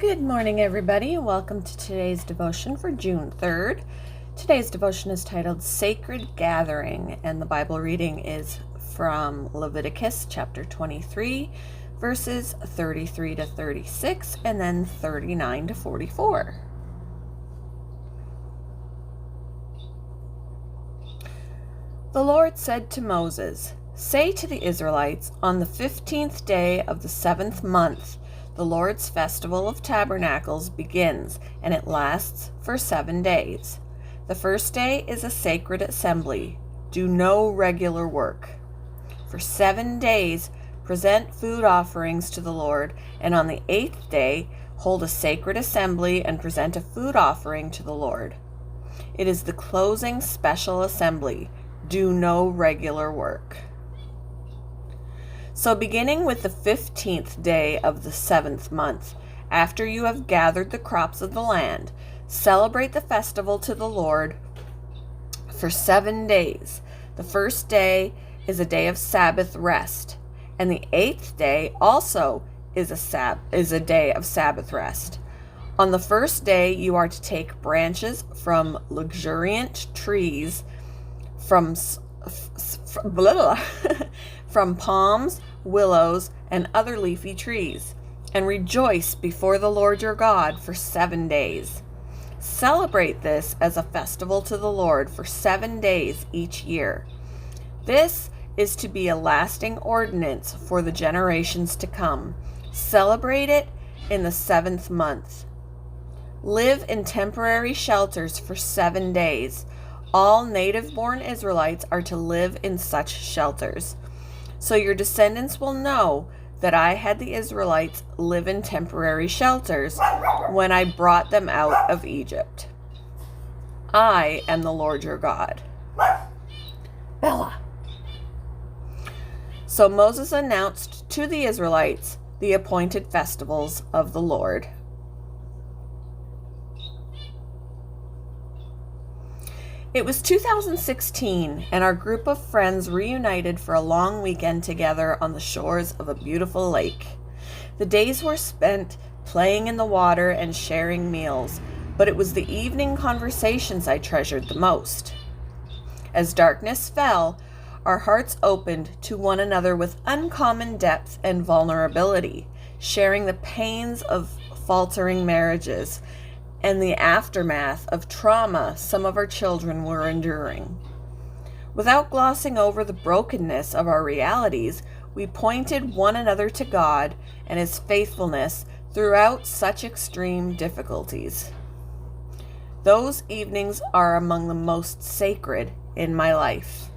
Good morning, everybody. Welcome to today's devotion for June 3rd. Today's devotion is titled Sacred Gathering, and the Bible reading is from Leviticus chapter 23, verses 33 to 36, and then 39 to 44. The Lord said to Moses, "Say to the Israelites, on the 15th day of the 7th month, the Lord's Festival of Tabernacles begins, and it lasts for 7 days. The first day is a sacred assembly. Do no regular work. For 7 days, present food offerings to the Lord, and on the 8th day, hold a sacred assembly and present a food offering to the Lord. It is the closing special assembly. Do no regular work." So beginning with the 15th day of the 7th month, after you have gathered the crops of the land, celebrate the festival to the Lord for 7 days. The first day is a day of Sabbath rest, and the 8th day also is a day of Sabbath rest. On the first day, you are to take branches from luxuriant trees, from palms, willows, and other leafy trees, and rejoice before the Lord your God for 7 days. Celebrate this as a festival to the Lord for 7 days each year. This is to be a lasting ordinance for the generations to come. Celebrate it in the 7th month. Live in temporary shelters for 7 days. All native-born Israelites are to live in such shelters. So your descendants will know that I had the Israelites live in temporary shelters when I brought them out of Egypt. I am the Lord your God. Bella. So Moses announced to the Israelites the appointed festivals of the Lord. It was 2016, and our group of friends reunited for a long weekend together on the shores of a beautiful lake. The days were spent playing in the water and sharing meals, but it was the evening conversations I treasured the most. As darkness fell, our hearts opened to one another with uncommon depth and vulnerability, sharing the pains of faltering marriages and the aftermath of trauma some of our children were enduring. Without glossing over the brokenness of our realities, we pointed one another to God and His faithfulness throughout such extreme difficulties. Those evenings are among the most sacred in my life.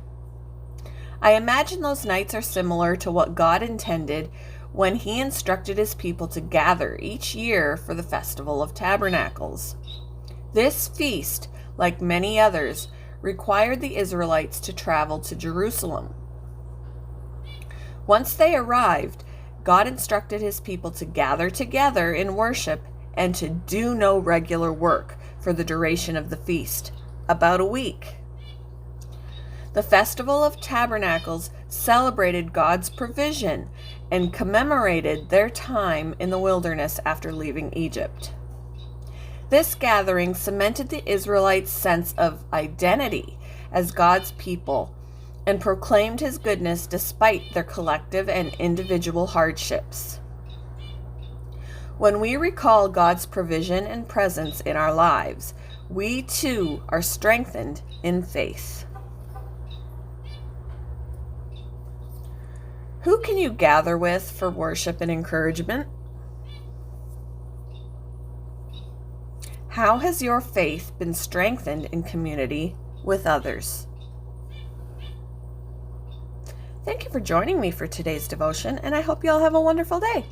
I imagine those nights are similar to what God intended when He instructed His people to gather each year for the Festival of Tabernacles. This feast, like many others, required the Israelites to travel to Jerusalem. Once they arrived, God instructed His people to gather together in worship and to do no regular work for the duration of the feast, about a week. The Festival of Tabernacles celebrated God's provision and commemorated their time in the wilderness after leaving Egypt. This gathering cemented the Israelites' sense of identity as God's people and proclaimed His goodness despite their collective and individual hardships. When we recall God's provision and presence in our lives, we too are strengthened in faith. Who can you gather with for worship and encouragement? How has your faith been strengthened in community with others? Thank you for joining me for today's devotion, and I hope you all have a wonderful day.